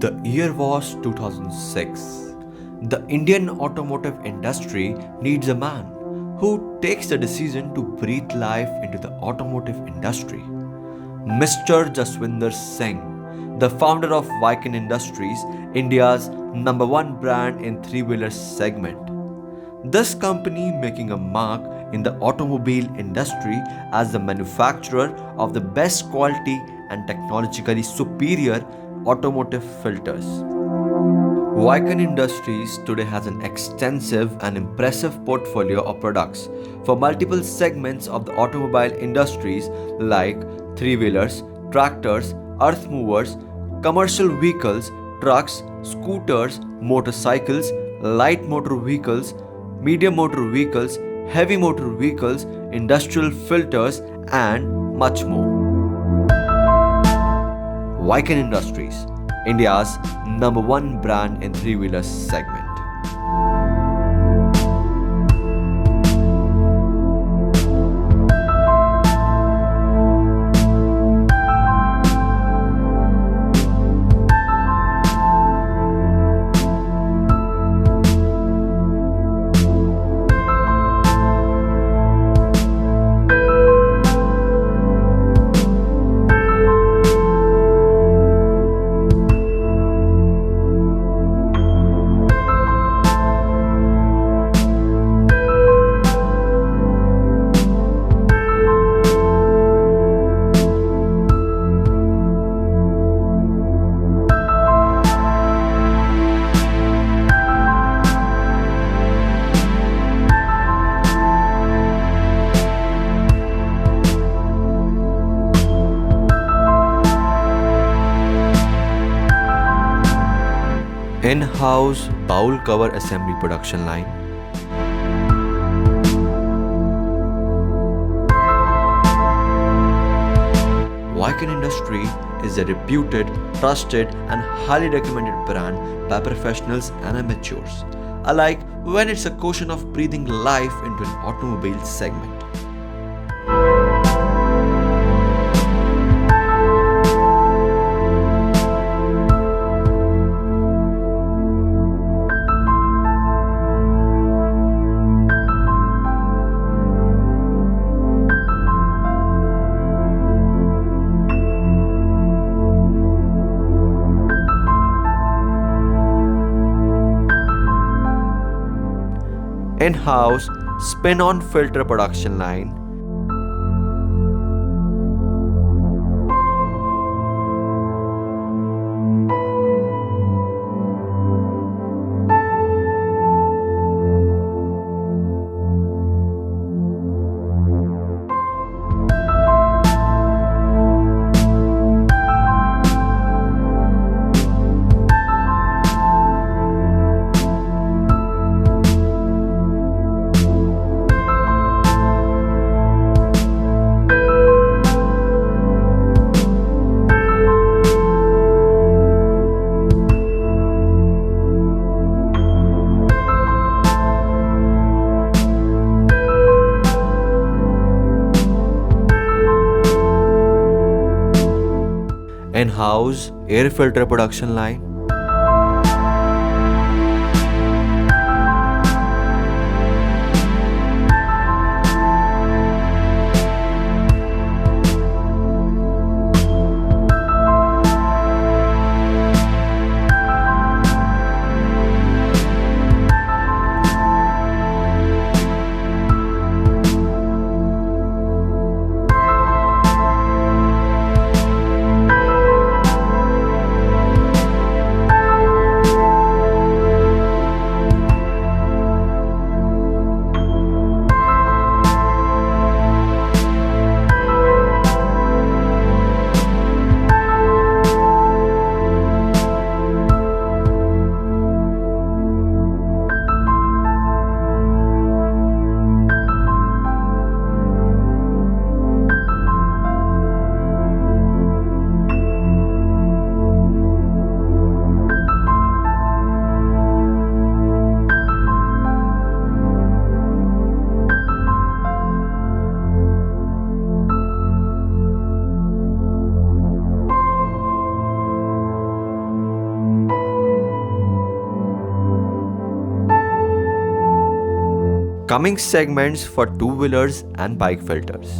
The year was 2006. The Indian automotive industry needs a man who takes the decision to breathe life into the automotive industry. Mr. Jaswinder Singh, the founder of Wikon Industries, India's number one brand in three-wheeler segment. This company making a mark in the automobile industry as the manufacturer of the best quality and technologically superior automotive filters. Wikon Industries today has an extensive and impressive portfolio of products for multiple segments of the automobile industries like three-wheelers, tractors, earth movers, commercial vehicles, trucks, scooters, motorcycles, light motor vehicles, medium motor vehicles, heavy motor vehicles, industrial filters, and much more. Wikon Industries, India's number one brand in three-wheeler segment. In-house bowl cover assembly production line, Wikon Industry is a reputed, trusted and highly recommended brand by professionals and amateurs alike when it's a question of breathing life into an automobile segment. In-house spin-on filter production line, in-house air filter production line, Coming segments for two-wheelers and bike filters.